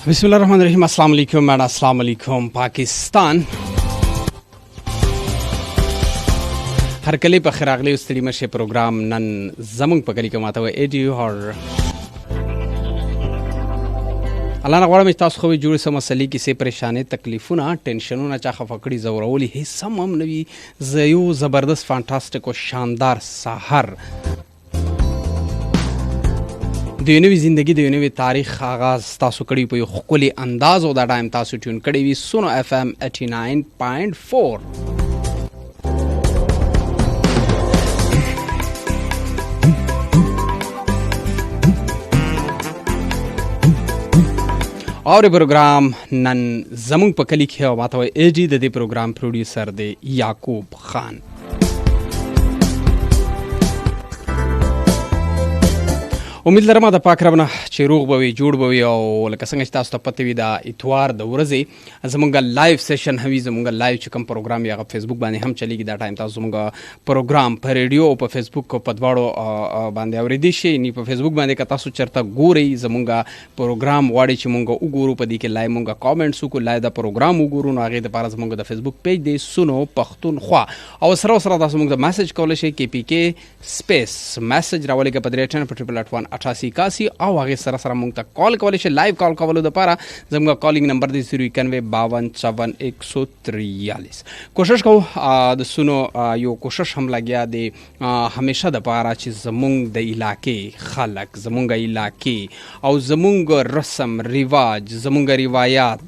بسم الله الرحمن الرحیم. السلام علیکم and السلام علیکم پاکستان. هر کلی په خراغلی او ستړي مشه پروګرام نن زمونږ په کلی کې ماته و ایډیو هر الله نه غواړم تاسو خو جوړ سم مسلې کې سه پریشانې تکلیفونه ټینشنونه چا خفقړي زورولي هیڅ سم هم نوي زيو زبردست فانټاستیک او شاندار سحر د نوې زندگی د نوې تاریخ آغاز تاسو کړی په یو خولي انداز او دا ټایم تاسو ټیون کړی وي سونو اف ام 89.4. اور پروګرام نن زمونږ په کلی کې او ماته ایجی د دې پروګرام پروډوسر دی یعقوب خان. امید لرم د پاک رب نه چې روغ به وي جوړ به وي او لکه څنګه چې تاسو ته پته وي د اتوار د ورځې زمونږ لایو سیشن هوي زمونږ لایو چې کوم پروګرام یې هغه فیسبوک باندې هم چلیږي دا ټایم تاسو زمونږ پروګرام په ریډیو او په فیسبوک په دواړو باندې اورېدی شي. نی په فیسبوک باندې که تاسو چرته ګورئ زمونږ پروګرام غواړئ چې مونږ وګورو په دې کې لایو مونږ کامنټس وکړو لایو د پروګرام وګورو نو هغې دپاره زمونږ د فیسبوک پیج دی سونو پښتونخوا او سره تاسو مونږ ته میسج کولی شئ کې پی کې سپیس میسج راولېږه په 3 او هغه سره مونږ ته کال کولای شي. لایو کال کولو لپاره زموږ کالینګ نمبر دی 091525143. کوشش کوو د سونو یو کوشش هم لګیا دی همیشه د پاره چې زموږ د علاقې خلک زموږ علاقې او زموږ رسم رواج زموږ روایت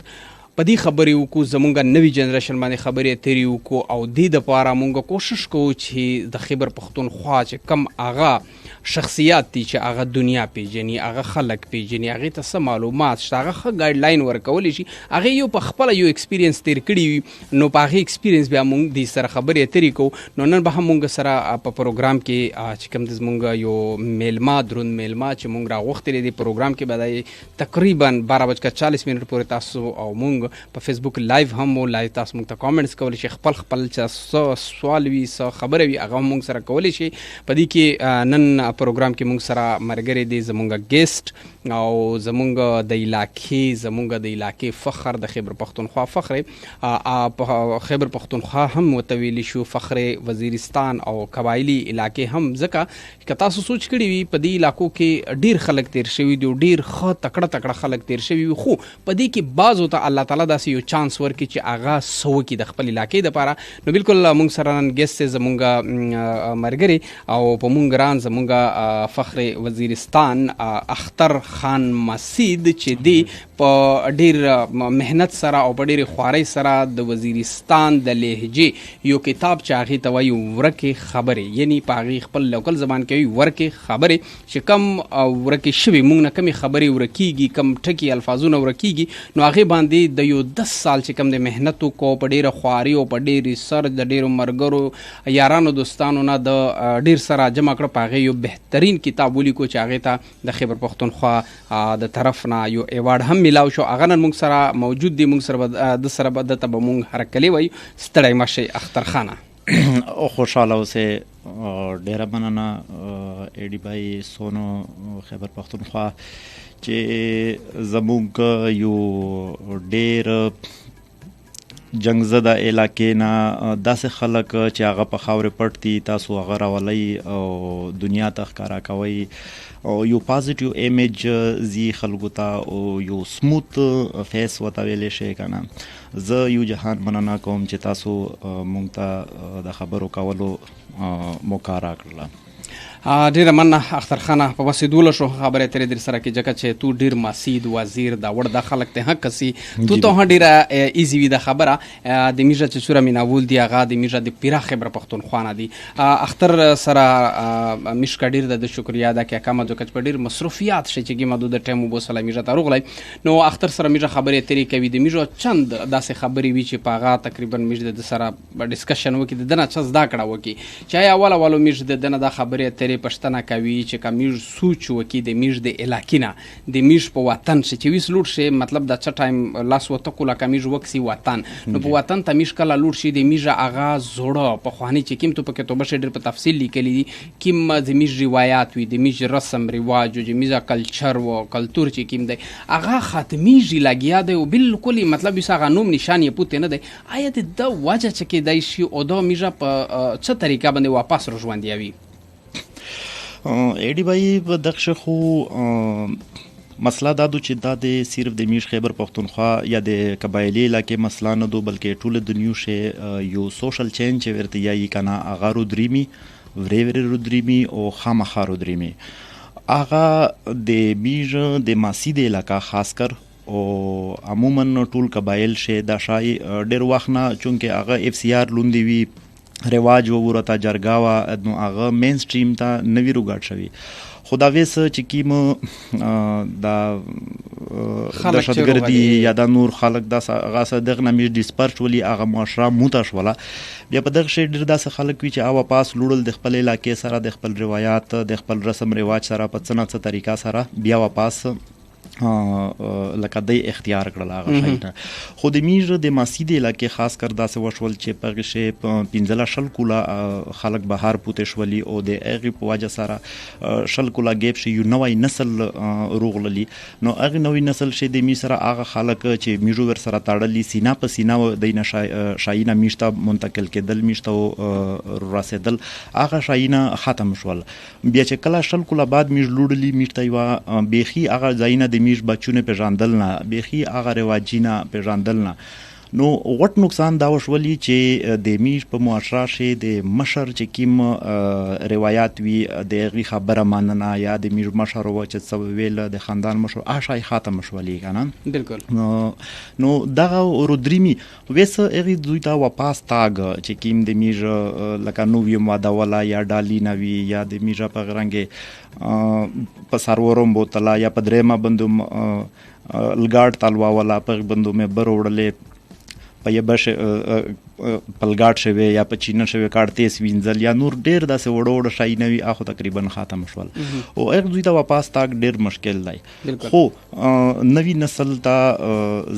په دې خبرې وکړو زموږ نوی جنریشن باندې خبرې اترې وکړو او دې دپاره مونږ کوشش کوو چې د خیبر پښتونخوا چې کم هغه شخصیات دي چې هغه دنیا پیژني هغه خلک پیژني هغې ته څه معلومات شته هغه ښه ګایډ لاین ورکولی شي هغې یو په خپله یو ایکسپیرینس تیر کړي وي نو په هغې ایکسپیرینس بیا مونږ دې سره خبرې اترې کوو. نو نن به هم مونږ سره په پروګرام کې چې کوم د زمونږ یو میلما دروند میلما چې مونږ راغوښتلی دی پروګرام کې به دا تقریبا 12:40 پورې تاسو او مونږ په فیسبوک لایو هم مو لایو تاسو مونږ ته کامنټس کولی شي خپل چې سوال وي څه خبره وي هغه هم مونږ سره کولی شي. په دې کې نن پروګرام کې مونږ سره ملګری دی زمونږ ګیسټ او زمونږ د علاقې فخر د خیبر پښتونخوا فخر په خیبر پښتونخوا هم وتویلی شو فخر وزیرستان او قبایلی علاقې هم ځکه که تاسو سوچ کړی وي په دې علاقو کې ډیر خلک تیر شوي دي ډیر ښه تکړه خلک تیر شوي وي خو په دې کې بعضو ته الله تعالی داسې یو چانس ورکړي چې هغه څه وکړي د خپل علاقې دپاره. نو بالکل مونږ سره نن ګیسټ دی زمونږ ملګری او په مونږ ګران زمونږ فخر وزیرستان اختر خان مسید چې دی په ډیر مهنت سره او په ډیر خوارۍ سره د وزیرستان د لهجې یو کتاب چې هغې ته وایي ورکې خبرې یعنی په هغې خپل لوکل زبان کې وایي ورکې خبرې چې کم ورکې شوي مونږ نه کمې خبرې ورکېږي کم ټکي الفاظونه ورکېږي نو هغې باندې د یو 10 سال چې کم د مهنت وکړو په ډیره خواري او په ډیر ریسرچ د ډیرو ملګرو یارانو دوستانو نه د ډیر سره جمع کړه په هغې یو بهترین کتاب ولیکو چې هغې ته د خیبر پښتونخوا د طرف نه یو ایوارډ هم میلاو شو. هغه نن موږ سره موجود دی مونږ سره د سره به دته به مونږ هرکلی وایو ستړی مه شئ اختر خانه. خوشحاله اوسئ ډیره مننه ایډي بای سونو خیبر پښتونخوا چې زموږ یو ډیر جنگزده علاقې نه داسې خلک چې هغه په خاورې پټ دي تاسو هغه راولئ او دنیا ته ښکاره کوئ او یو پازیټیو ایمیج زی خلکو ته او یو سموت فیس ورته ویلی شي که نه. زه یو جهان مننه کوم چې تاسو مونږ ته د خبرو کولو موقع راکړله. ډیره مننه اختر خانه په مسیدوله شو خبرې ترې در سره کې ځکه چې تو ډیر مسید وزیر دا وړ د خلک ته حق کسي تو ته ډیره ایزی وي د خبره د میژه چې سوره میناول دی هغه د میژه د پیرا خبر پښتونخوا نه دی اختر سره مشکا ډیر د شکریا دا کې کما ځکه چې ډیر مصروفیات شي چې محدود ټیم وبو سلام میژه ته روغلی نو اختر سره میژه خبرې ترې کوي د میژه چند داسې خبرې وی چې پاغه تقریبا میژه د سره ډیسکشن وکړي د نه چا زده کړه وکړي چې اول میژه د نه د خبرې تیرې پښتنه کوي چې کمیږ سوچ وکي د میږ د علاقینا د میږ په وطن چې ویس لوټ شي مطلب د چا ټایم لاس وته کولا کمیږ وکسي وطن نو په وطن ته میږ کله لوټ شي د میږ اغا زوړه په خواني چې کیم ته په کتابه شډر په تفصیل لیکلي دي کیم د میږ روایت وي د میږ رسم رواج او د میږ کلچر او کلچر چې کیم دی اغا ختمیږي لګیا دی او بالکل مطلب یې هغه نوم نشان یې پوت نه دی آیا د وجه چې کې دی شي او د میږ په څه طریقه باندې واپس رو ژوندیوي ایډي بھائی په دغه خو مسله دا دو چې دا د صرف د میش خیبر پختونخوا یا د قبایلی علاقې مسله نه دو بلکې ټول د نیو شه یو سوشل چینج چې ورته یایي کنه اغا رو دریمی وری رو دریمی او خامخا رو دریمی اغا د میش د ماسی د علاقہ خاص کر او عموما ټول قبایل شه دا شای ډیر وخت نه چونکه اغا اف سی آر لوندي وی رواج وورته جرګاوا نو هغه مین سټریم ته نوی روګاټ شوی خدا ویس چې کیم دا دهشتګردي یا د نور خلک دا غاسه دغه نمیش ډیسپرس ولی هغه معاشره موتاش ولا بیا په دغه شی ډیر داسې خلک وی چې او پاس لوړل د خپل علاقې سره د خپل روایت د خپل رسم رواج سره په څه طریقه سره بیا واپس لکه د اختیار کړل هغه شایته خو د میږ د ماسی د علاقې خاص کر داسې وشول چې په غشه 15 شل کولا خلک بهر پوتې شولي او د هغه په وجه سره شل کولا ګیپ شي یو نوې نسل روغللی نو هغه نوې نسل شي د می سره هغه خلک چې میږ ور سره تاړلی سینا په سینا د شاینه میشته منتقل کېدل میشته راسېدل هغه شاینه ختم شول بیا چې کله شل کولا بعد میږ لوړلی میشته یو بیخي هغه ځاینه د میش بچونه پیژاندل نه بیخي هغه رواجینه پیژاندل نه نو غټ نقصان دا وشولي چې د میش په معاشره شي د مشر چې کیم روایت وی د غي خبره ماننه یا د میش مشر و چې څه ویل د خاندان مشر آشای ختم شولي کنه بالکل نو دغه رودریمی ویس اغه دوی ته واپس تاګ چې کیم د میش لکه نو وی ماده ولا یا ډالی نوی یا د میش په غرنګ په سرورم بوتلا یا په درېما بندوم لګاډ تلوا ولا په بندوم بروړلې په یبش پلګاټ شوی یا په چینه شوی کارتیس وینځل یا نور ډیر داسې وړوړ شای نوی اخو تقریبا ختم شول او هغه دوی ته واپس تاک ډیر مشکل دی خو نوی نسل ته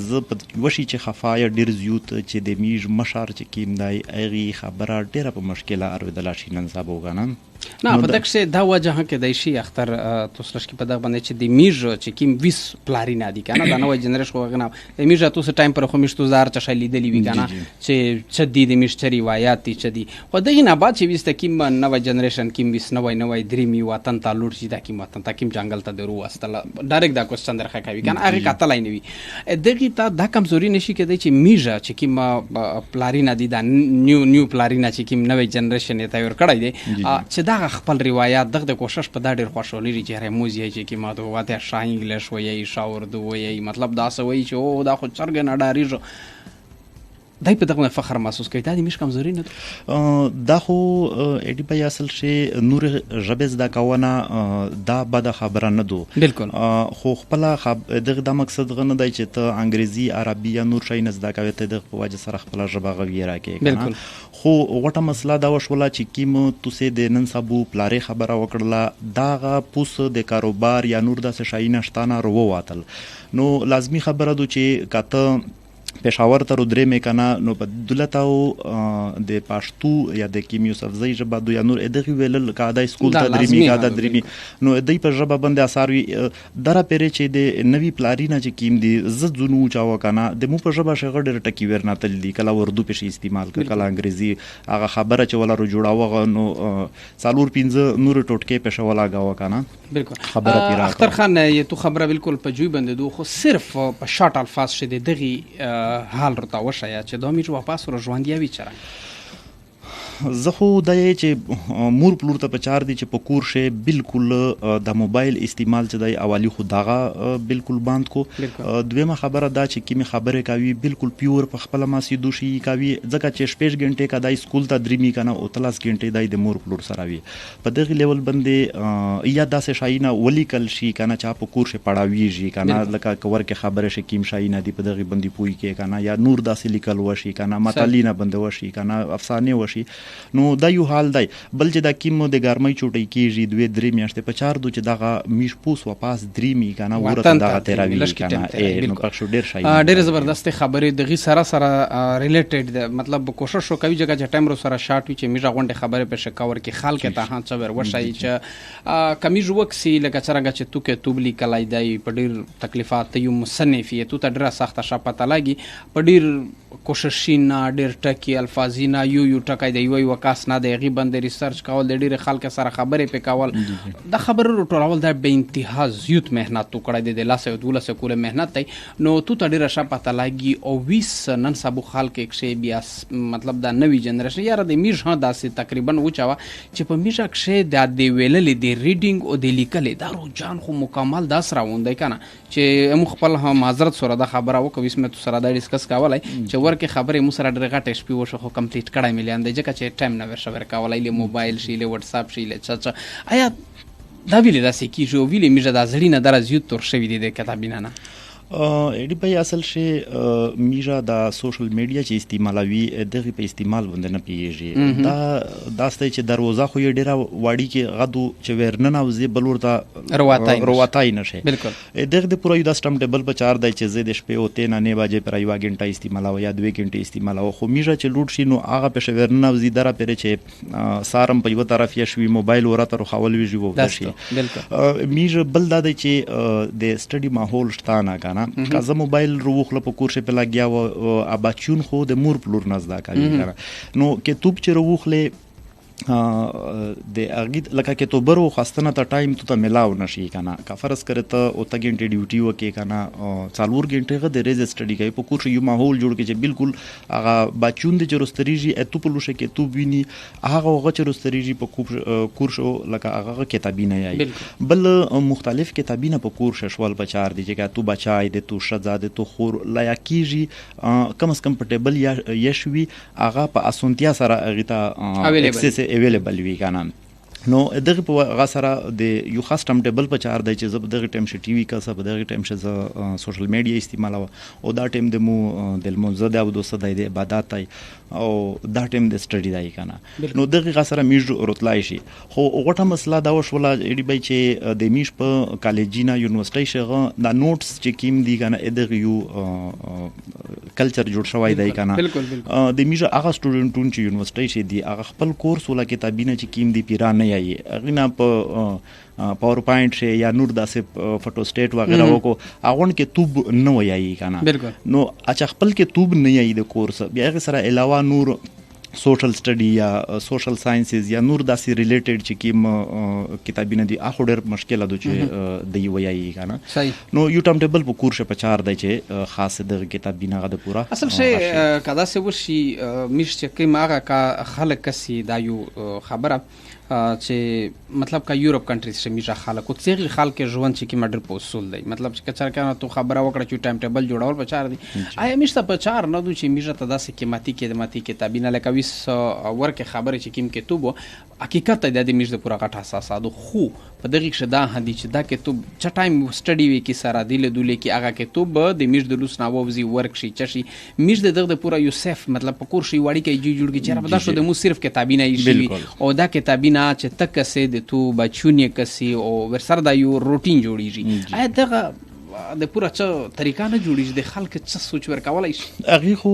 ز وشي چې خفای ډیر زیوت چې د میج مشار چې کیم دی هغه خبره ډیره په مشکله ارویدل شي نن سبا وګنن نه په دغه څه دا وجه کې دی شي اختر توسرش کې په دغه باندې چې د میج چې کیم ویس پلارینا دي کنه دا نوې جنریشن خو غنه د میج تاسو ټایم پر خو مشتو زار چ شلی دی وی کنه چې چدي د مشتري روایت دي چدي خو دغه نه بعد چې وست کیم نوې جنریشن کیم ویس نوې دریمي وطن ته لوټ شي دا کیم وطن ته کیم جنگل ته درو واستل ډایرکټ دا کوېسچن درخه کوي کنه هغه کتلای نه وي دغه ته دا کمزوري نشي کېدای چې میج چې کیم پلارینا دي دا نیو پلارینا چې کیم نوې جنریشن ته ور کړای دي چې دا خپل روایت دغه کوشش په دا ډیر خوشالي لري چې رموز یې چې کیما ته واته شای انګلیش وایي شاور دو وایي مطلب دا څه وایي چې او دا خو څرګ نه ډاریږي دای په دغه فخر محسوس کوي دا د میش کمزوري نه دا خو ایډي په اصل شي نور ژبه زده کاونه دا بد خبره نه دو بالکل خو خپل دغه د مقصد غنه دی چې ته انګریزي عربي یا نور شي نه زده کوي ته د وجه سره خپل ژبه غوي راکې بالکل خو غټه مسله دا وشوله چې کیم توسه د نن سبو پلاره خبره وکړه داغه پوس د کاروبار یا نور د شي نشتانه ورو واتل نو لازمی خبره دو چې کته پېښور ته درې مې کنه نو په دولت او د پښتو یا د کیمیو سبزی ژبه دو یا نور ادغه ویل کاده سکول ته درېمی نو دای په ژبه باندې اثر وی دره پرې چې د نوی پلارینا چې کیم دی ز زونو چاو کنه د مو په ژبه شغه ډېر ټکی ورنه تل دی کله اردو په استعمال کله انګریزي هغه خبره چې ولا رو جوړاوه نو څالور 15 نور ټوټکې په شولا غاوه کنه بالکل خبره پیرا اختر خان یې تو خبره بالکل په جوی باندې دو خو صرف په شارټ الفاظ شه دغه حال رته وشایا چې دا میج واپس ور ژوندیوي چرای زه خو د چې مور پلور ته پچار دي چې په کور شي بالکل د موبایل استعمال چې د اوالي خو دغه بالکل بند کو دویمه خبره دا چې کیمه خبره کوي بالکل پیور په خپل ماسي دوشي کوي ځکه چې شپږ غنټه کدای سکول ته درېمی کنه او 30 غنټه د مور پلور سره وي په دغه لیول باندې یا داسې شاینه ولیکل شي کنه چې په کور شي پړاویږي کنه لکه کور کې خبره شي کیم شاینه دی په دغه باندې پوي کې کنه یا نور داسې لیکل وشي کنه متالینا بند وشي کنه افسانه وشي نو دا یو حال دی. بل چې دا کیم د ګرمۍ چوټي کیږي 2-3 میاشتې په 4 چې دغه میش پوس واپس دریمي کنه ورته دغه تیراوی کنه نو پښ ډیر شای ډیر زبردست خبرې دغه سره ریلیټډ مطلب کوشش وکوي چې ټایم رو سره شارټ وي چې میژه غونډه خبره په شکاور کې خلک ته ها څور وشای چې کمیج وکسي لکه څنګه چې تو کې توبلی کلای دی په ډیر تکلیفات یو مصنف یې تو ته ډیره سخته شپته لاګي په ډیر کوششینا ډیر ټکی الفاظینا یو ټکی دی یو وکاس نه دی غي بند ریسرچ کول د ډیر خلک سره خبرې په کول د خبرو ټولول د به انتها زیات مهنت تو کړی دی لاسه دولسه کوله مهنت دی نو تو ته ډیره شپته لاګي او 20 نن سبو خلک کې بیا مطلب دا نوی جنریشن یاره د میژ ها داسې تقریبا وچاوه چې په میژه کې د دی ویللې دی ریډینګ او د لیکلې دا رجحان خو مکمل داس راوندای کنه چې مو خپل هم معذرت سره د خبره وکوي اسمه تو سره دا ډیسکس کولای چې ورکه خبره مو سره ډیره غټ شپې وشو خو کمپلیټ کړای ملي اند چې ټایم نه ورشو ورکولای له موبایل شي له واتس اپ شي له چا آیا دا ویلې دا سې کیږي ویلې میژه د ازړینه درځي تور شوی دی د کتابینه نه ایډی په اصل شي میژه د سوشل میډیا چې استعمالوي دغه په استعمال باندې نه پیږي دا داسته چې دروازه خو یې ډیره واړی کې غدو چې ورننه او زی بلور ته رواتای نشي بالکل دغه د پوره یو د سټم ټیبل په 4 د چې زی د شپې او 3 نه بجې پر یو غنټه استعمالو یا 2 غنټه استعمالو خو میژه چې لوټ شي نو هغه په شورننه او زی دره پر چې سارم په یو طرف یې شوی موبایل ورته خول ویږي وو شي بالکل میژه بل د چې د سټډي ماحول شتانه که زه موبایل روخله په کورشه په لګیا و اباچون خو د مور پلور نزدا کوي نو کې توپ چې روخله د اغید لکه کې تو برو خاصتنه ته ټایم ته ملاو نشي کنه کا فرض کړه ته او ته غنټه ډیوټي وکي کنه 4 غنټه غو د ریز سټډي کوي په کورشه یو ماحول جوړ کې چې بالکل هغه بچون د جروستریجی اتو په لوشه کې تو ویني هغه غو جروستریجی په کورشو لکه هغه کتابینه یای بل مختلف کتابینه په کورشه شوال بچار دي چې تو بچای د تو شزاده تو خور لایکیږي کم از کم پټیبل یا یشوي هغه په اسونتیا سره اغیتا اکسس اویلیبل وی کنه نو دغه په غسره د یو خاص ټایم ټیبل په 4 دی چې زه دغه ټایم ش ټي وي کا سب دغه ټایم ش سوشل میډیا استعمال او دا ټایم د مو د منزد او دوست د عبادت او دا ټایم د سټډي دی کنه نو دغه غسره میج رتلای شي خو غټه مسله دا وشوله ایډی بای چې د میش په کالجینا یونیورسيټي شغه دا نوټس چې کیم دی کنه دغه یو کلچر جوړ شوی دی کنه د میج هغه سټوډنټون چې یونیورسيټي شي دی هغه خپل کورس ولا کتابینه چې کیم دی پیران نه یي غینا په پاور پوینټ شي یا نور داسې فوټو سټیټ وغیرہ وکړو اغون کې توب نه وایي کنه نو اچھا خپل کې توب نه یي د کورس بیا غیر سره علاوه نور سوشل سټډي یا سوشل ساينسز یا نور داسې ریلیټډ چې کیم کتابینه دي اخو ډېر مشکله ده چې دی وایي کنه نو یو ټایم ټیبل په کورس په 4 دی چې خاص د کتابینه غو د پورا اصل شي کدا سه وشي مش چې کی ماغه کا خلک کسي دا یو خبره چې مطلب کا یورپ کنټریز چې میژه خلک او څنګه خلک ژوند چې کی مډر په اصول دی مطلب چې کچر کنه تو خبره وکړه چې ټایم ټیبل جوړول په 4 دی آیا میشته په 4 نه دوی چې میژه ته داسې قیمتي کتابینه لکه ویس ورکه خبره چې کیم کې توبو حقیقت د دې میژه پورا غټ اساسات خو په دغه کې شدا هدي چې دا کې تو چ ټایم سټډي وی کې سره دی له دوله کې هغه کې تو د میژ د لوس ناووزي ورک شي چشي میژ دغه پورا یوسف مطلب په کور شي وړي کې جوړ کې چیرې په دا شو د مو صرف کتابینه یې او دا کتابینه چې تک سه د تو بچونی کسي او ورسره دا یو روټین جوړیږي آیا دغه د پورا څه طریقه نه جوړیږي د خلک څه سوچ ورکولای شي هغه خو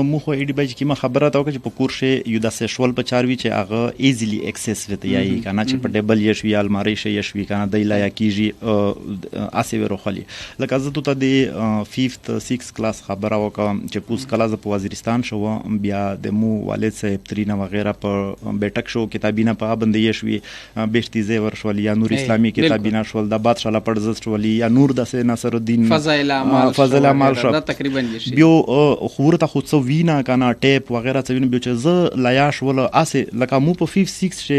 مو خو ایډی بای چې ما خبره تا وکړه چې په کور شي یو د سیشوال په 4 وی چې هغه ایزیلی اکسس وته یای کنه چې په ډبل یې شوی الماری شي یې شوی کنه د لا کیږي اسی ورو خلی لکه زه ته د 5th 6th کلاس خبره وکم چې پوس کلاس په وزیرستان شو بیا د مو والد صاحب ترینا وغیرہ په بیٹک شو کتابینه په باندې یې شوی بیشتي زیور شو یا نور اسلامي کتابینه شو د بادشاہ لا پړزست ولی یا نور د نصر الدین فضائل اعمال دا تقریبا شي بیو خورته خو څو وینا کنه ټیپ وغیرہ څو وینا بیو چې ز لایا شو ول اسه لکه مو په 5 6 شي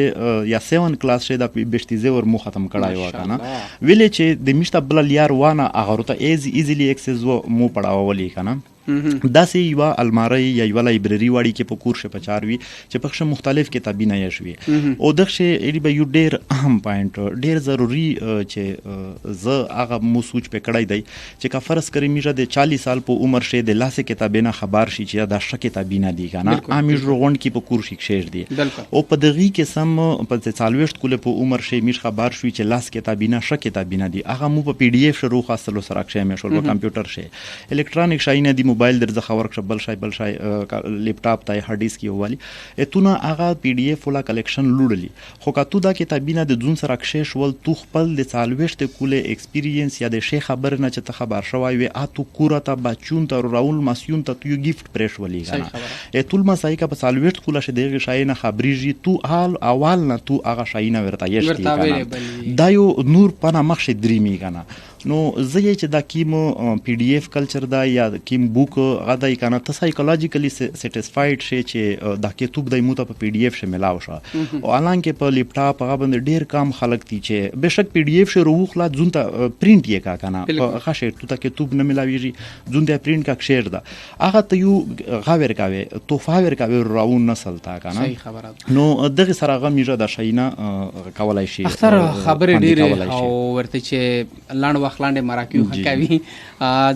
یا 7 کلاس شي د بیشتي زیور مو ختم کړای و کنه ویلې چې د میشته بل لیار وانه هغه ته ایزیلی اکسس مو پڑھاو ولی کنه داسې یو الماری یا یو لایبرری واړی کې په کور شه پچاروي چې پخښه مختلف کتابونه یې شوي او دغه ایلی به یو ډیر اهم پوینټ ډیر ضروری چې زه هغه مو سوچ پکړای دی چې کا فرض کړی میږه د 40 سال په عمر شه د لاسه کتابونه خبر شي چې دا ش کتابونه دي کنه امیج روغون کې په کور شي شیر دي او په دغه کې سم په 40 کول په عمر شه میږ خبر شوي چې لاس کتابونه ش کتابونه دي هغه مو په پی ډی اف شروع خاصلو سره کښه مې شول په کمپیوټر شه الکترونیک شاینه دی موبایل درځه خبر کړ بل شای لیپټاپ تای هارد ډیسک یو والی اتونه هغه پی ډی اف ولا کلیکشن لوړلی خو کاتو دا کتابونه د ځون سره کښه شول تو خپل د 40 کوله ایکسپیرینس یا د شیخ خبر نه چې ته خبر شوی وي اتو کوره ته بچون ته راول ماسیون ته یو گیفت پرېش ولي کنه اتول مسای کا په 40 کوله شه دغه شاینه خبريږي تو حال اول نه تو هغه شاینه ورته یشتي کنه دا یو نور پنه مخ دریمي کنه نو زه چې دا کیم پی ډی اف کلچر دا یا کیم بوک غدای کنه ته سایکولوژیکلی سټیسفاید شې چې دا کتاب دای مو ته په پی ډی اف شه ملاو شه او الان کې په لیپټاپ هغه باندې ډیر کم خلک دي چې بشک پی ډی اف شه روخلا ځون ته پرینټ یې کا کنه په خاصه تو ته کتاب نه ملاویږي ځون ته پرینټ کا شیر دا هغه ته یو غاور کاوي توفا ور کاوي راون نسل تا کنه صحیح خبره نو دغه سره غو میجه د شاینه کولای شي اختر خبره ډیر او ورته چې لاند لاندې مراکیو کوي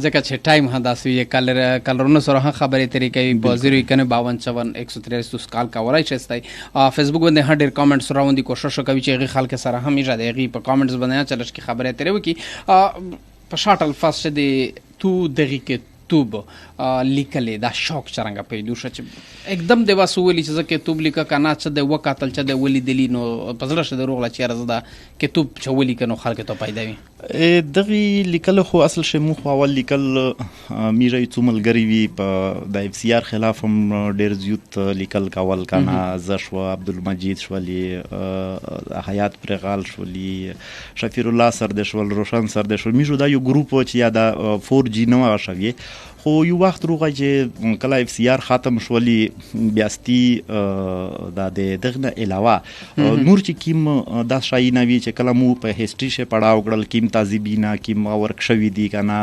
ځکه چې ټایم هداسي کلرونو سره خبرې ترې کوي په 09154 کال کولای شئ فیسبوک باندې هډر کمنټس راوندي کوشش کوي چې غي خلک سره هم یې غي په کمنټس باندې چلش کی خبرې ترې وکي په شاټل فاست دی تو دغه کې توب لیکلې دا شوق چرنګ پیدا شو چې एकदम د واسولې چې زکه توب لیکه کنه چې د وکاتل چې د ولې دلی نو پزړه شه د روغلا چې راز دا کې توب چولې کنو خلک ته پیدا وي دغه لیکل خو اصل شه مو خو اول لیکل میره څوملګری وی په د اف سی آر خلاف هم ډیر زیات لیکل کول کنه زشوا عبدالمجید شولی حیات پرغال شولی شفیر الله سردشول روشن سردشول میجو دا یو ګروپ چې یا دا 4G نو شوی خو یو وخت روغه چې کله اف سی آر ختم شولی بیاستی د دغه علاوه نور چې کیم د شای نوی چې کله مو په هیستوري شه پڑھاو کړل کیم تازیبینا کیم ورک شوی دی کنه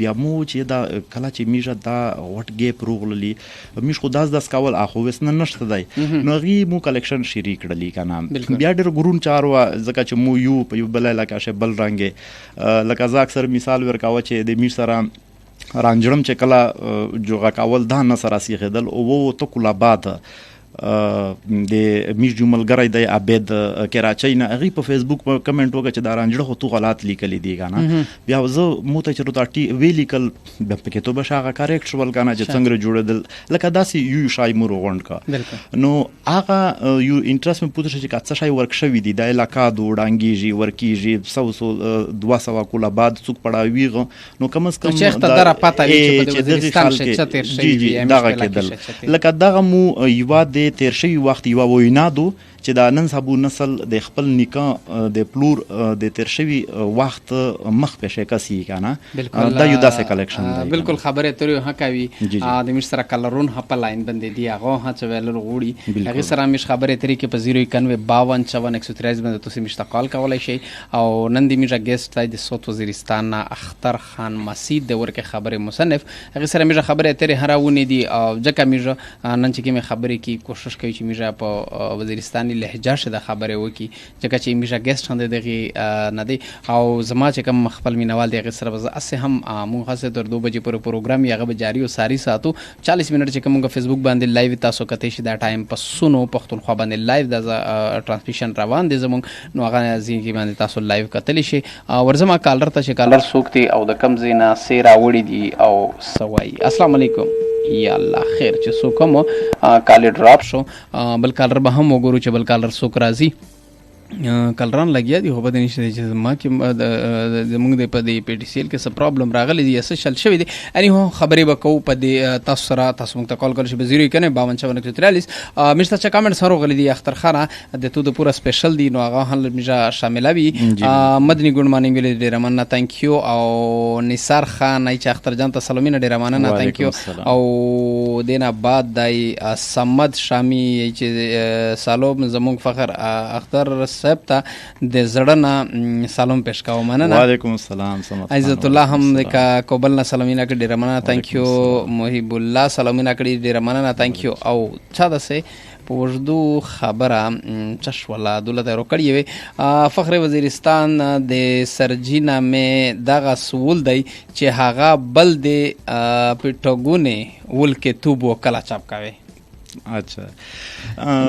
بیا مو چې دا کله چې میجه دا وټ گیپ روغلی میش خو داس کول اخو وسنه نشته دی نو غي مو کلیکشن شری کړلی کنه بیا ډیر ګرون چاروا زکه چې مو یو په یو بل علاقه شه بل رنگه لکه زه اکثر مثال ورکاوه چې د میر سره رانجړم چې کله جوغه کول دا نه سره سیغدل او تو کلا بعد د میش جملګری د عبد کراچۍ نه غي په فیسبوک په کمنټ وکړه چې دا رانجړه خو تو غلط لیکل دي کنه بیا زه مو ته چرته ټی ویلیکل د پکې تو بشاغه کریکټ شول کنه چې څنګه جوړدل لکه داسې یو شای مور غونډ کا نو هغه یو انټرست مې پوښتنه چې کڅ شای ورک شوی دی د علاقہ دوړانګیږي ورکیږي 200 کوله بعد څوک پړاویغه نو کم از کم چې ته درا پتا وی چې په وزیرستان شه چتر شي دغه کېدل لکه دغه مو یو د تیر شوی وخت یو وینا دو چې دا نن سبو نسل د خپل نکاح د پلور د تیر شوی وخت مخ په شکاسي کنه دا یو داسې کلیکشن دی بالکل خبره ترې ها کوي د مش سره کلرون هپ لاین باندې دی هغه ها چې ویل غوړي هغه سره مش خبره ترې کې په 09154 باندې تاسو مش تقال کولای شي او نن دی میجا ګیسټ د صوت وزیرستان اختر خان مسید د ورکه خبره مصنف هغه سره میجا خبره ترې هراونه دی او ځکه میجا نن چې کې خبره کی کوشش کوي چې میجا په وزیرستاني لهجه شه د خبره وکي ځکه چې میجا ګیسټ هم دغه نه دی او زما چې کوم خپل مینوال دی غیر سره بز اسه هم مونږ خاصه تر 2 بجې پورې پروګرام یغه به جاری او ساری ساتو 40 منټ چې کومه فیسبوک باندې لایو تاسو کته شي دا ټایم په سونو پښتونخوا باندې لایو د ټرانسمیشن روان دي زمونږ نو هغه ځینې باندې تاسو لایو کتلی شي ورزما کالر ته چې کالر سوکتي او د کم زینا سیرا وړي دي او سوای السلام علیکم یا الله خیر چې سو کوم کال ډراپ شو بل کالر به هم وګورو چې بل کالر سو راځي کلران لګیا دي خو په دې نشته چې ما کې زموږ د په دې پی ټی سی ال کې څه پرابلم راغلی دی اسه شل شوی دی اني هو خبرې وکاو په دې تاسو سره تاسو موږ ته کال کول شي په 0515443 مشته چې کمنټ سره غلي دي اختر خانه د تو د پورا سپیشل دی نو هغه هم میجا شاملوي مدني ګډ مارنینګ ویل ډیر مننه ثانک یو او نثار خان ای چې اختر جان ته سلامونه ډیر مننه ثانک یو او دینه بعد دای سمد شامی چې سالو زموږ فخر اختر صاحب ته د زړه نه سلام پیش کوم. مننه. وعلیکم السلام. عزت الله هم د کوبل نه سلامونه کړي، ډیره مننه. تانک یو. محب الله سلامونه کړي، ډیره مننه. تانک یو. او چا دسه په وردو خبره چشولا دولت روکړی وي. فخر وزیرستان د سرجی نامه دغه سوول دی چې هغه بل د پټګونه ولکه توبو کلا چاپ کوي. اچھا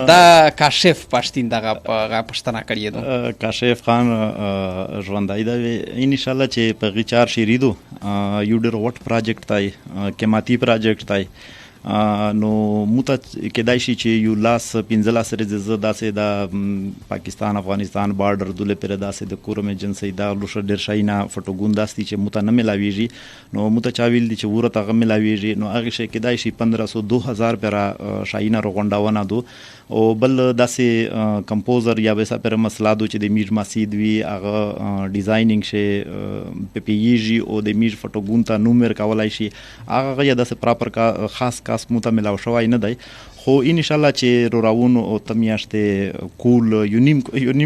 دا کاشف پښتین دغه پښتنه کړی دو کاشف خان ژوندای دا ان شاء الله چې په غچار شریدو یو ډیر وټ پروجیکټ تای کماتی پروجیکټ تای نو موته کېدای شي چې یو لاس 15 سره داسې د پاکستان افغانستان بارډر دله پر داسې د کورم ایجنسی دا لوشه ډیر شاینا فټوګون داستی چې موته نه ملاویږي. نو موته چاویل دي چې ورته غو ملاویږي. نو هغه شي کېدای شي 1500 2000 پر شاینا رغونډاونه دو او بل داسې کمپوزر یا وسه پر مسلادو چې د میج مسید وی هغه ډیزاینینګ شي پپیږي او د میج فټوګون ته نومر کولای شي هغه یا داسې پراپر کا خاص کاس موته ملاو شوی نه دی. خو ان شاء الله چې روراونو او تمیاشته کول یونیم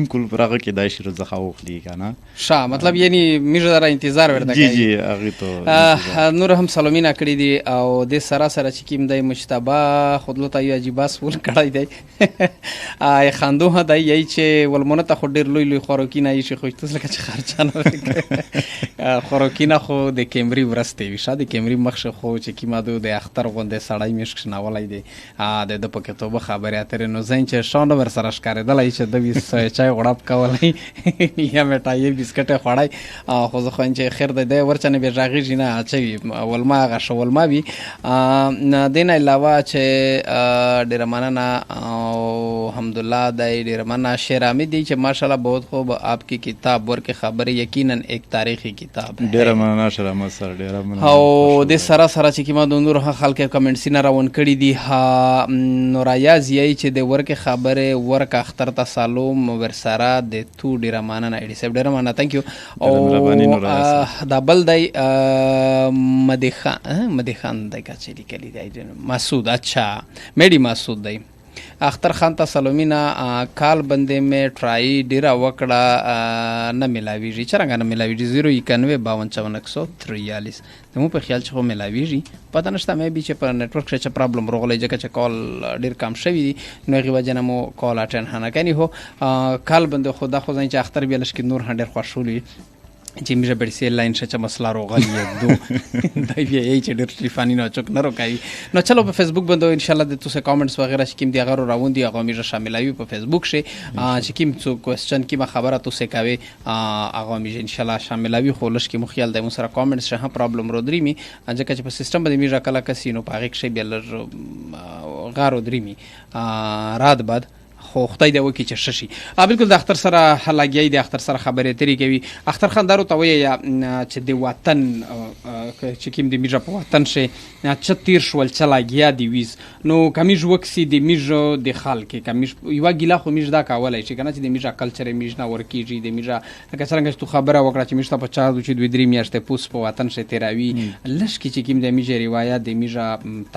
کول راغه کې دای شي رزخه وخلی کنه شا مطلب یعنی میږه را انتظار ورته کوي. جی هغه ته نور هم سلامونه کړی دي او د سراسر چې کیم دی مجتبا خودلو ته یو عجیب سوال کړی دی ای خاندو هدا یی چې ولمنه ته خډیر لوی لوی خوراکینه یی شي خو تاسو لکه چې خرچانه خوراکینه خو د کیمری ورسته وی شاده کیمری مخشه خو چې کیما د اختر غونډه سړی مشک شناولای دی د پکې توبه خبرې اترې نو زین چې شاند ور سره ښکارېدلای چې د ویس چای غړپ کولای یا مټای بسکټ خوړای خو ځکه چې خیر دی ورچنه به راغی جنا اچي ولما غ شولما وی دین علاوه چې ډیر مننه او الحمدلله د ډیر مننه شیرامي دی چې ماشاءالله बहुत خوب आपकी किताब ورکه خبره یقینا एक تاریخی کتاب ډیر مننه شرم سره ډیر مننه او د سره سره چې کیما د نور خلک کمنټس نه راون کړي دي نورایاز یی چې د ورکه خبره ورکه اختر ته سالوم ورسره د تو ډیر مننه ایډي سب ډیر مننه تانک یو. او دا بل دی مدخان دی کا چې لیکلی دی مسعود اچھا میډي مسعود دی اختر خان ته سلامونه کال بندې مې ټرای ډیره وکړه نه ملاویږي چرنګ نه ملاویږي 091525443 نو په خیال چې خو ملاویږي پته نشته مې به چې په نتورک چې پرابلم راغلی ځکه چې کال ډیر کم شوی دی نو غي وجه نه مو کال اټن هنه کني هو کال بندې خدا خو ځین چې اختر بیلش کې نور هډر خوشولي چې میشه برسي لاین شچ مسله روغلی دو دای وی ای چې ډېر ټلیفوني نه چوک نه روکای نو چلو په فیسبوک باندې ان شاء الله د تاسو کامنټس وغیرہ چې کیم دی هغه راوند دی هغه میشه شاملوي په فیسبوک شي چې کیم څو کوېسچن کی خبره تاسو کوي هغه میشه ان شاء الله شاملوي خولش کی مخیل د مو سره کامنټس شه پرابلم رو دري می ځکه چې په سیستم باندې میشه کلا کسینو پاغه شي بل غارو دري می رات بعد خو خدای دې وکي چې ششي بالکل د اختر سره هلاګي د اختر سره خبرې تری کوي اختر خان دارو ته وي چې د وطن چې کیم د میجا په وطن شي چې تیر شول چلاګیا دی ویز نو کمیج وکسي د میجو د خلک کمیج یو ګیلا خو میج دا کولای شي کنه چې د میجا کلچر میج نه ورکیږي د میجا لکه څنګه چې خبره وکړه چې میجته په چا د چې دوی درې میاشتې پوس په وطن شي تیراوي لش کی چې کیم د میجا روایت د میجا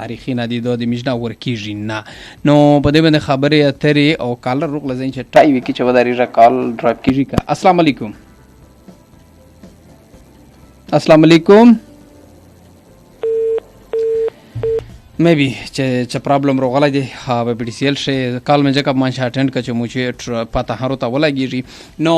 تاریخي نه دي د میج نه ورکیږي نه نو په دې باندې خبره اترې او کالر روغ لزین چې ټای وی کی چې وداري را کال ډراپ کیږي کا السلام علیکم السلام علیکم میبي چې پرابلم روغله دي ها به بي ډي سي ال شي کال مې ځکه ما چې اټند کچ مو چې پته هرو ته ولګيږي نو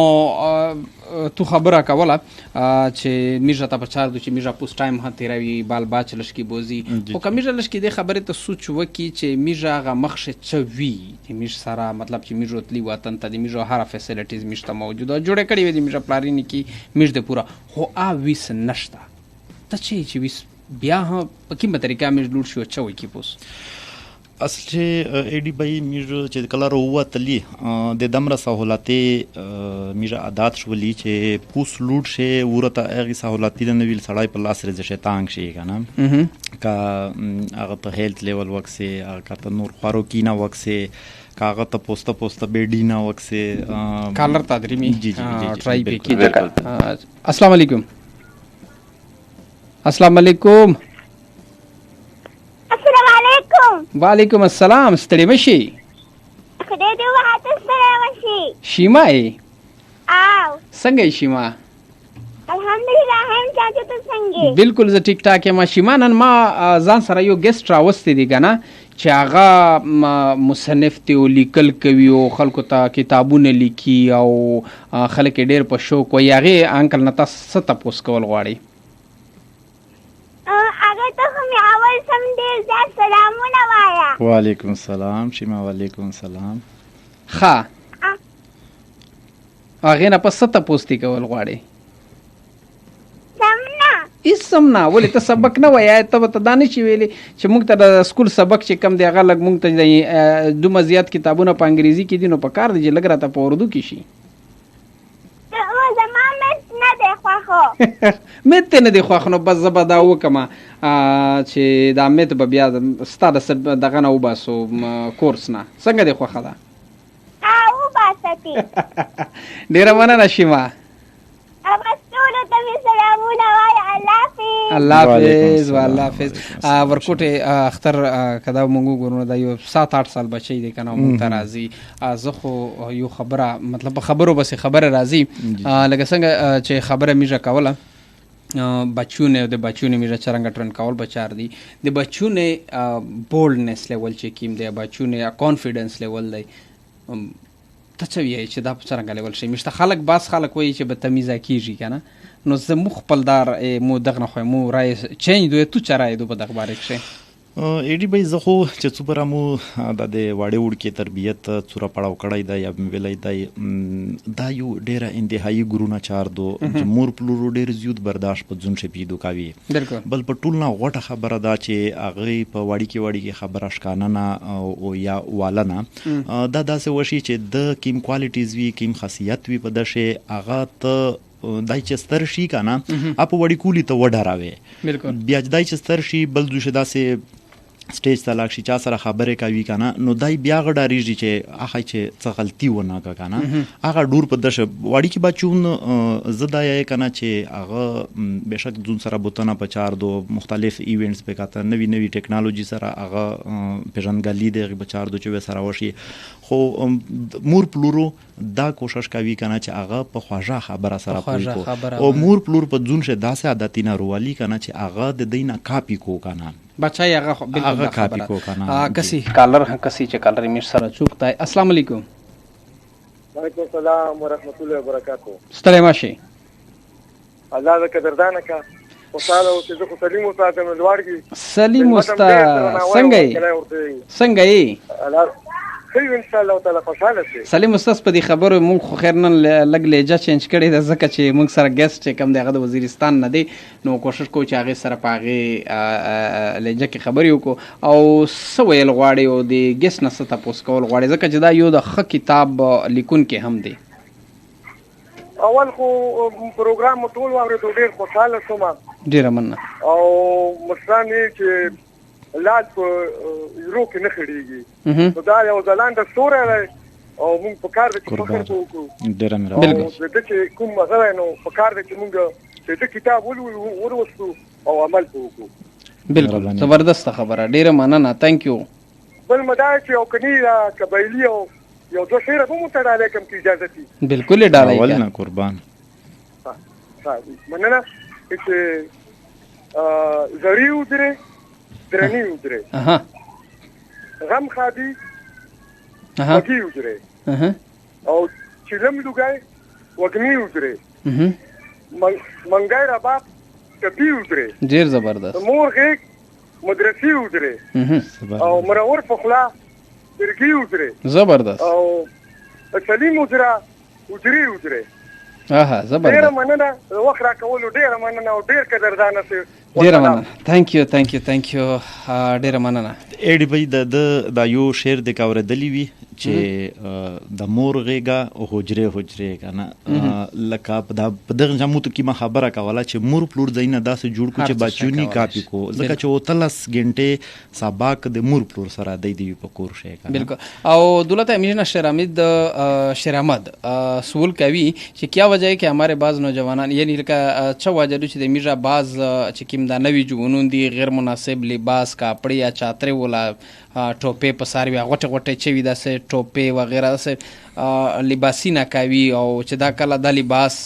تو خبره کوله چې میجا ته په چار دو چې میجا پوس ټایم ها تیراوي بال باچلش کی بوزي او کمیجا لش کی د خبره ته سوچ وکي چې میجا غ مخشه چوي چې میج سره مطلب چې میجو تلی وطن ته د میجو هر فیسیلیټیز میشته موجوده جوړه کړی وي د میجا پلارینی کی میج د پورا هو ا ویس نشتا ته چې ویس بیا په کومه طریقه میج لوټ شو چوي کی پوس اصل چې ایډي بای میجو چې کلر هوا تلی د دمره سہولتې میجا عادت شولي چې پوس لوټ شي ورته هغه سہولتې نه ویل سړای په لاس رځ شي تانګ شي کنه کا هغه ته هیلث لیول وکسي هغه ته نور خورو کینا وکسي کاغذ ته پوسټه بیډینا وکسي کالر تدریمی جی ټرای به کی السلام علیکم السلام علیکم السلام علیکم وعلیکم السلام ستړي مشي خدای دې وحات سره مشي شیما ای څنګه یې شیما؟ الحمدلله هم چاچو ته څنګه؟ بالکل زه ټیک ټاک یم شیما. نن ما ځان سره یو ګیسټ راوستی دی که نه چې هغه مصنف دی او لیکل کوي او خلکو ته کتابونه لیکي او خلک یې ډېر په شوق وایي. هغې انکل نه تاسو څه تپوس کول غواړئ؟ هغه ته خو مې اول سم ډېر زیات سلامونه وایه. وعلیکم السلام شیما. وعلیکم السلام. ښه هغې نه پس څه تپوس دی کول غواړئ؟ هېڅ سم نه. ولې ته سبق نه وایې؟ ته به ته دا نه شي ویلې چې موږ ته د سکول سبق چې کم دی هغه لږ موږ ته دومره زیات کتابونه په انګریزي کې دي نو په کار دی چې لږ راته په اردو کې شي. زما مت نه دی خوښو. مت ته نه دی خوښ نو بس زه به دا وکړم چې دا مت به بیا ستا د دغه نه وباسو کورس نه. څنګه دی خوښه ده؟ وباسه تې. ډېره مننه شیما. الله حافظ. والله حافظ. ورکوټې اختر کدا مونږ وګورو دا یو 7-8 سال بچی دی کنه مونږ ته راځي. زه خو یو خبره مطلب په خبرو بس خبره راځي لکه څنګه چې خبره میږه کوله بچونه د بچونه میږه څنګه ټرن کول بچار دي د بچونه بولډنس لیول چې کیم دی بچونه کانفیډنس لیول دی. ته څه وایې چې دا په څرنګه لیول شي؟ مشته خلک بعض خلک وایي چې بدتمیزه کیږي که نه نو زموږ خپل دار مو دغه نه خو مو رای چینج دوی تو چا رای دو په دغه باره کښې ایډي بھائی زه خو چې څومره مو د واړې وړکې تربیت څومره پړاو کړی دی یا ویلی دی دا یو ډېره انتهایي ګرونه چار دو چې مور پلورو ډېر زیات برداشت په ځون شپېدو کوي. بل په ټول نه غوټه خبره ده چې هغې په وړکې خبره ښکانه نه او یا واله نه دا داسې وشي چې د کیم کوالټیز وي کیم خاصیت وي په دغه هغه ته دای چې ستر شي که نه اپ وړي کولی ته وډاراوې بیا دای چې ستر شي بل دوی داسې سټیج ته لاړ شي چا سره خبرې کوي که نه نو دای بیا غډارېږي چې هغه چې څه غلطي ونه کړه که نه هغه ډور په دشه وړي کې بچون زه دا یې که نه چې هغه بېشک ځون سره بوتنه په چار دو مختلف ایونټس پې کاته نوي ټیکنالوژي سره هغه پېژندګلي د هغې په چار دو چې سره وشي خو مور پلورو دا کوشش کوي که نه چې هغه په خوږه خبره سره پوه کړو او مور پلور په ځون شه داسې عادتونه روالي که نه چې هغه د دوی نه کاپي کو که نه بچای هغه بالکل خبره کسی کالر کسی چې کالر میر سره چوک دی. السلام علیکم. وعلیکم السلام ورحمت الله وبرکاته. ستړی ماشي الله دې قدردانه کا خوشاله او چې خو سلیم وساتم لوړږي. سلیم استا څنګه یې خیر ان شاء الله تعالی خوشاله شي. سلیم استاد په دې خبرو مونږ خو خیر نن لګ لیجه چینج کړی د ځکه چې مونږ سره ګیسټ چې کوم دغه د وزیرستان نه دی نو کوشش کوو چې هغې سره په هغې لیجه کې خبرې وکړو او څه ویل غواړي او د ګیسټ نه څه تپوس کول غواړي ځکه چې دا یو د ښه کتاب لیکونکی هم دی. اول خو پروګرام مو ټول واورېدو ډېر خوشحاله شوم. ډېره مننه. او مشران یې چې لاس په یورو کې نه خړېږي نو دا یو ځلانده ستوری دی او موږ په کار ده چې فخر به وکړو. ډېره او د چې کوم هغه نو په کار ده چې موږ د کتاب ولوستو او عمل په وکړو. بالکل زبردسته خبره. ډېره مننه. تhank you. بل مدا چې او کني قبایلي او یو دوه شعر به مو ته ډالۍ کوم که اجازه دي. بالکل یې ډالۍ اول نه قربان. مننه چې زړې ودرې درنی ودرې غم خادي وږي ودرې او چلم لوګای وږمي ودرې منګای رباب ټپي ودرې. ډېر زبردست. مور غېږ مدرسې ودرې او مرور په خوله ترګي ودرې. زبردست. او سلیم ودرې. زبردست. ډېره مننه وخت راکولو. ډېره مننه او ډېر قدردانه سي. ډېره مننه. thank you ډېره مننه. ایډي بھائی دا یو شعر د اورېدلی وي چې د مور غېږه حجرې که نه لکه په دغه جامو ته کیمه خبره کوله چې مور پلور ځایونه داسې جوړ کړو چې بچونی کاپي کو ځکه چې 13 غنټې سباق د مور پلور سره دی په کور شي. بالکل. او دولت امیر شیر احمد سوال کوي چې کیا وجہ ہے کہ ہمارے بعض نوجوانان یعنی چه وجہ چې د میرا بعض چې کیم دا نوی جوونون دي غیر مناسب لباس کاپړې یا چاترې ولا ټوپې په سار وي غوټه غوټه چوي داسې ټوپې وغیره داسې لباسي ناکاوي او چې دا کله دا لباس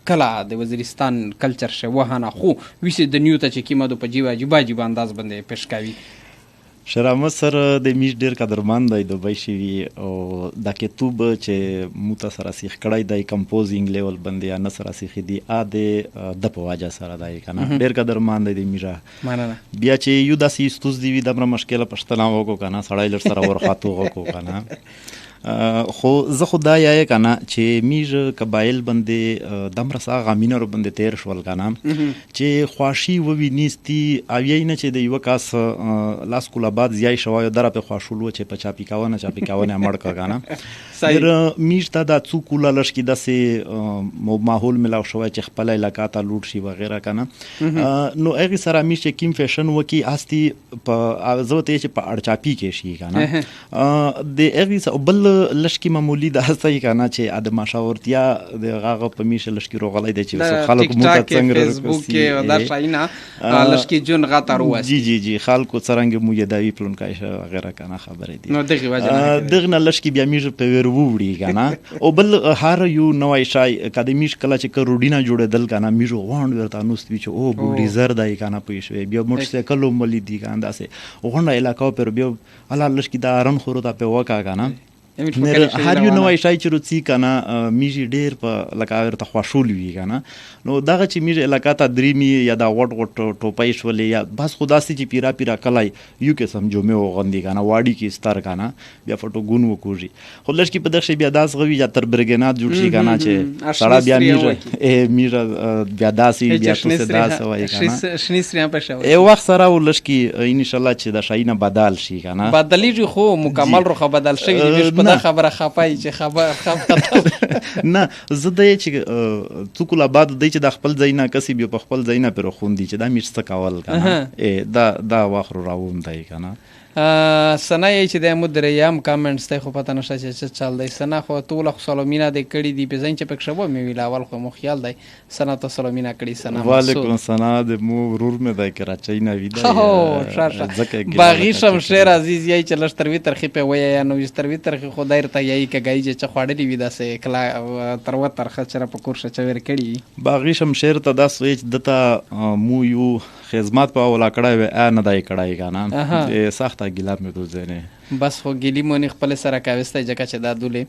کله د وزیرستان کلچر شوهانه خو ویسې د نیو ته چې کیمه دو په جیبه عجیبه انداز باندې پیش کوي شرامت سر د میش ډیر قدرمن دی دوبۍ شوي او دا کتوب چې مو ته سره سیخ کړی دی کمپوزینګ لیول باندې یا نه سره سیخې دي د په وجه سره دی که نه ډیر قدرمن دی د میژه مننه بیا چې یو داسې ستوز دي وي دومره مشکله پښتنه وکړو که نه سړی لږ سره ورخطو وکړو که نه خو زه خو دا یایې که نه چې میژ قبایل باندې دومره سا غمینه ور باندې تیر شول که نه چې خواشي ووینیستي او یې نه چې د یوه کس لاس کوله بعد زیای شوی دره پې خواشولو چې په چاپي کوونه مړ که که نه میژ ته دا څو کوله لږ کې داسې ماحول ملاو شوی چې خپله علاقه ته لوټ شي وغیره که نه نو هغې سره میژ چې کیم فیشن وکړي هستي په زه ورته چې په اړچاپي کې شي که نه د هغې بل لشکی معمولی د هستای کنه چې د مشاورتیا د غاغه په میشه لشکی روغلای دی چې خلکو مو ته څنګه فیسبوک کې او دا شاینا لشکی جون غاته رواسي جی خلکو څنګه مو یداوی پلون کای وغیرہ کنه خبرې دي نو دغه لشکی بیا میشه په ور ووړي کنه او بل هر یو نوای شای کده میش کله چې کروډینا جوړېدل کنه میشو وان ورته نوستوي چې او بولډیزر دای کنه پېښوي بیا موټرسایکل مولي دي کنه داسې وغونډه علاقه پر بیا الله لشکی دا رن خورو ته په وکا کنه هر یو نوای شای چې روڅي کنه میږي ډیر په لکه ورته خوشول وی کنه نو دغه چې میږي علاقه ته دریمي یا دا وټ وټ ټوپای شولې یا بس خداسي چې پیرا کلای یو کې سمجو مې وغندي کنه واډي کې ستار کنه بیا فوټو ګون وکوږي خلش کې په دغه بیا داس غوي یا تر برګنات جوړ شي کنه چې سړی بیا میږي بیا داسي بیا څه داس وای کنه شنی سریان په شاو ای وخت سره ولش کې ان شاء الله چې دا شاینه بدل شي کنه بدلی خو مکمل روخه بدل شي دا خبره خپای چې خبر نه زه د چې څوکله بعد د چې د خپل ځای نه کسي به په خپل ځای نه پر خوندي چې دا میشته کول کنه دا واخر راوم دی کنه سنا یې چې د مدریام کامنټس ته خو پته نشته چې چل دی سنا خو ټول سلامینه د کړي دی په ځین چې پک شوه مې ویل اول خو مو خیال دی سنا ته سلامینه کړي سنا وعلیکم السلام د مو ورور مې دای کراچۍ نه ویدا ښه باغی شمشیر عزیز یې چې لشتروي ترخی په ویا یا نو لشتروي ترخی خو دایر ته یې کګای چې خواړې ویدا سه کلا ترو ترخه چر په کورشه چویر کړي باغی شمشیر ته دا سوچ دته مو یو خدمات په ولا کړای و نه دای کړای کنه سخت ګیلا مې دوزنه بس خو ګیلی مونږ خپل سره کاوسته جګه چې دا دولې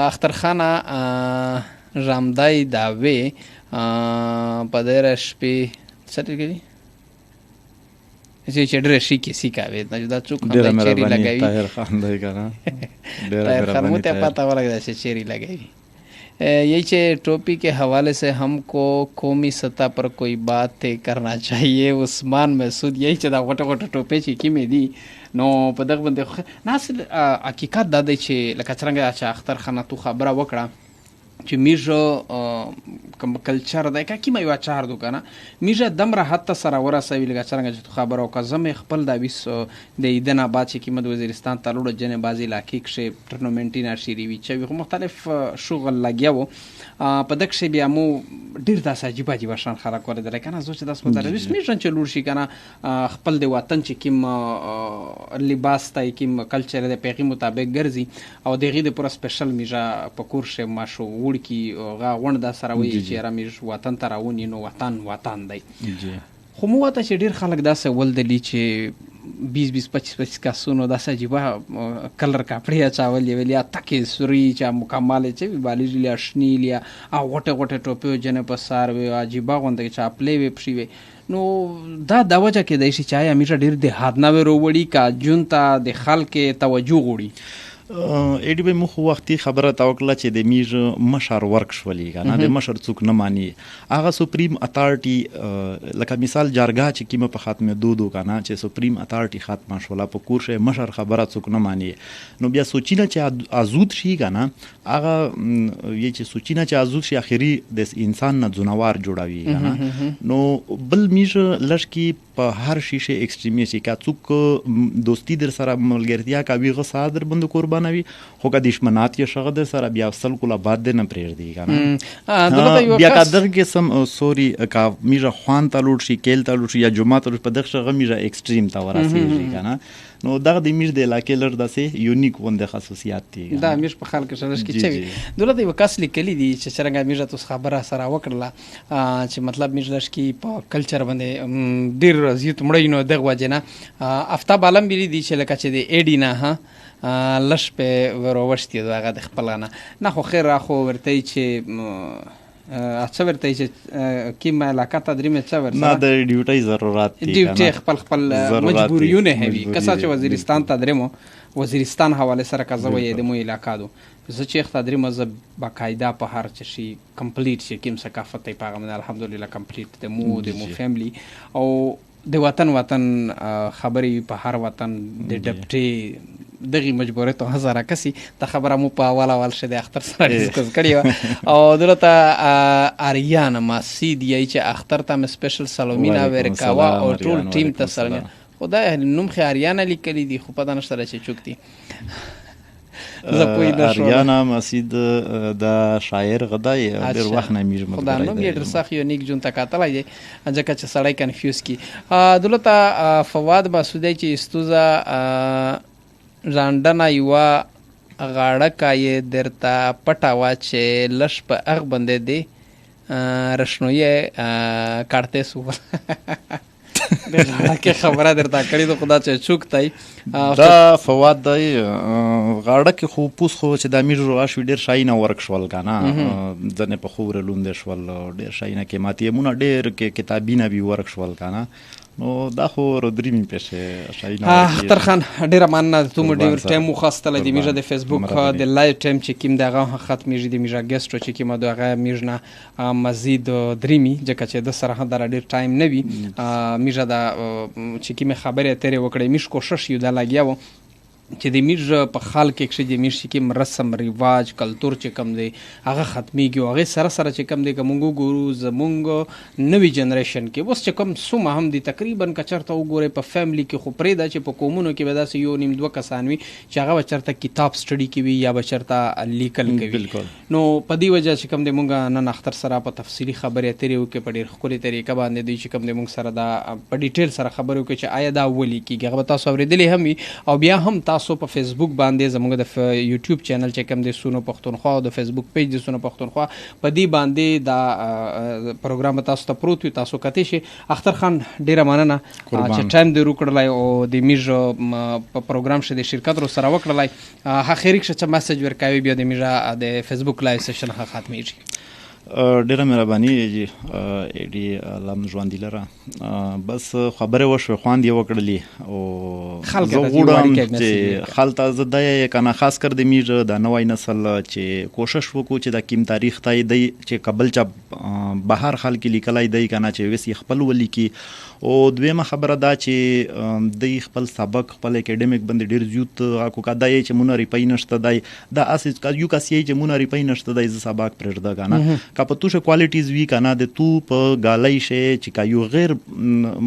اخترخانه رامدای داوی په دره شپې څه کړي چې ډېر شي کې سی کاوي دا څوک هم چيري لګوي طاهر خان دی کنه ډېر مهرباني ته پتا ولګا چې چيري لګوي یہی چې ٹوپی کے حوالے سے ہم کو قومی سطح پر کوئی بات کرنا چاہیے عثمان مسعود یہی چې دا غټه غټه ټوپی چې کیمې دي نو په دغه باندې ناصل حقیقت دا دی چې لکه څنګه چې اخترخانه تو خبره وکړه چې میژه کوم کلچر دی کا کیمه یو چار دو کنه میژه دمره حتی سره ورسوي لکه څنګه چې خبره وکړه زمې خپل دا ویس د ایدنا بعد چې کیمه د وزیرستان ته لوړ جن بازي علاقې کې ټورنمنټ نه شری وی چې مختلف شغل لګیاو په دغه شی بیا مو ډیر داسې عجیب عجیب شان خلک ورته کنه زه چې داس مدار ویس میژه چې لوړ شي کنه خپل د وطن چې کیم لباس تای کیم کلچر د پیغام مطابق ګرځي او دغه د پوره سپیشل میژه په کورشه ماشو کی غا غون دا سره وی چې رامیش وطن ته راونی نو وطن دی خو مو ته چې ډیر خلک داسې ولدلی چې 20-25 کسونو داسې عجیبه کلر کپړې چاولې ویلیا تکې سوري چې مکمل چې بالیج لیا شنیلیا او غټه غټه ټوپې جن په سار وی عجیبه غونډه چې خپلې وی پښې وی نو دا د وجه کې د شي چای همیشه ډیر د حد نه وروړي کا جون ته د خلک توجه غوړي ایډی به مخ وختي خبره توکله چې د میژ مشر ورک شولې کنه د مشر څوک نه مانی هغه سپریم اتارټي لکه مثال جارګه چې کیمه په خاتمه دودو کنه چې سپریم اتارټي خاتمه شولا په کورشه مشر خبره څوک نه مانی نو بیا سوچینه چې آزود شي کنه هغه یی چې سوچینه چې آزود شي اخیری د انسان نه جنوار جوړاوي کنه نو بل میژ لشکي په هر شیشه ایکستریمیسټي کا څوک دوستی در سره ملګرتیا کا وی غصادر بند قربان بنوي خو که دشمنات یې شغه د سره بیا سل کوله بعد نه پرېږدي کنه بیا کا دغه قسم سوري کا میجا خوان ته لوټ شي کېل ته لوټ شي یا جمعه ته په دغه شغه میجا ایکستریم ته ورسېږي کنه نو دغه د میج د علاقې لر داسې یونیک ونده خصوصیات دي دا میج په خلک شرش کې چوي دولت یو کس لیکلي دي چې څنګه میج ته خبره سره وکړه چې مطلب میج لش کې په کلچر باندې ډیر زیات مړی نو دغه وجنه افتاب عالم بلی دي چې لکه چې د ایډینا ها لش په وروشتي دغه د خپلانه نه خو خیر راخو ورته چې اڅه ورته چې کیما علاقه تدریم څه ورته نه د ډیوټي ضرورت دي ډیوټي خپل مجبوریونه هوي کسا چې وزیرستان تدریمو وزیرستان حواله سره کزوې د مو علاقه دو زه چې تدریم از باقاعده په هر څه شي کمپلیټ شي کیم ثقافت په هغه الحمدلله کمپلیټ د مو فیملی او د وطن خبرې په هر وطن د ډپټي دغه مجبوریت هزاره کسي ته خبره مو په اول شې د اختر سره ډیسکس کړی او دلته اریانا مسید یی چې اختر ته سپیشل سلامونه ورکاوه او ټول ټیم ته سلام خدای نوم خې اریانا لیکلی دی خو پته نشته چې چوکتی اریانا مسید د شاعر غدای ډیر وخت نه میږم خدای نو لیډر سخ یو نیک جون تکاتلای دی ځکه چې سړی کنفیوز کی دلته فواد مسعودی چې استوزا ځانډنه یو غاړه کای درته پټاوا چې لش په اغ باندې دی رشنوی کارته سو دغه کې خبره درته کړې ته خدا چې چوکتای دا فواد دی غاړه کې خو پوس خو چې د امیر رواش ډیر شاینه ورک شول کنه ځنه په خور لوند شول ډیر شاینه کې ماته مونږ ډیر کې کتابینه به ورک شول کنه نو دا خو رودریم پېښه شاینه اختر خان ډیر مننه ته مو ډیر ټایم مخاستله د میژه د فیسبوک د لایو ټایم چې کیم دغه ختمېږي د میژه ګیسټو چې کیم دغه میژنه مزید دریمي ځکه چې د سره در ډیر ټایم نه وي میژه د چې کیم خبره ترې وکړې میش کوشش یو د لاګیاو چې د میژ په خال کې چې د میژ کې رسم ریواج کلچر چې کم دی هغه ختميږي هغه سره سره چې کم دی کومو ګورو زمونږ نوې جنریشن کې اوس چې کم سومه هم دی تقریبا کچرته وګوره په فیملی کې خو پرې دا چې په کومونو کې به داسې یو نیم دوه کسان وي چې هغه چرته کتاب سټډي کوي یا بچرته لیکل کوي نو په دې وجه چې کم دی مونږ نن اختر سره په تفصیلی خبره اترې وکړو په ډېر خولي طریقه باندې دی چې کم دی مونږ سره دا په ډیټیل سره خبرو کې چې آیا دا ولي کېږي هغه تاسو اوریدلې هم او بیا هم تاسو په فیسبوک باندې زموږ د یوټیوب چینل چې کوم د سونو پښتونخوا او د فیسبوک پیج د سونو پښتونخوا په دې باندې دا پروګرام تاسو ته پروت وي تاسو کته شي اختر خان ډیره مننه چې ټایم دې وکړلای او د میژ په پروګرام شه د شرکت رو سره وکړلای ها خیریک چې میسج ورکوي بیا د میژ د فیسبوک لایو سیشن ختمېږي ډیره مهرباني ایډي لم ژوند لره بس خبره وشو خواند یو کړلی او خلک چې خلک زده کنه خاص کر د میژ د نوای نسل چې کوشش وکړو چې د کیم تاریخ ته دی چې قبل چا بهر خلک لیکلای دی کنه چې وسی خپل ولی کی او دویمه خبره دا چې د خپل سبق خپل اکیډمیک باندې ډیر زیات کو کدای چې مونږ ریپای نشته دی دا اساس یو کاسي چې مونږ ریپای نشته دی ز سبق پرېږده کنه کا په توشه کوالټیز وی کنه د تو په غالای شي چې کا یو غیر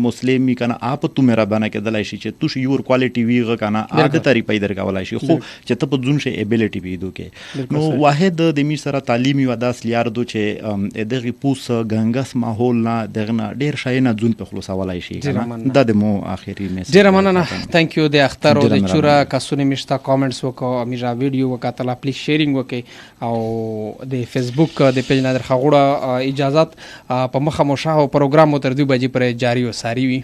مسلمي کنه اپ تو میرا بنا کې دلای شي چې توشه یو کوالټي وی کنه اګه تری پیدا کولای شي خو چې ته په ځون شي ابیلیټي ویدو کې نو واحد د می سره تعلیمي وداس لیاردو چې دغه پوس غنګس ماحول نه دغه ډیر شای نه ځون په خلاص ولای شي دا د مو اخیری میسج ډیر مننه ثانک یو د اختر او د چورا کسونه میشته کامنټس وکاو میرا ویډیو وکاتل پلیز شیرینګ وکي او د فیسبوک د پیج نه خغوړه اجازهات په مخه مو شاه او پروګرام تر 2 بجې پر جاری او ساری وي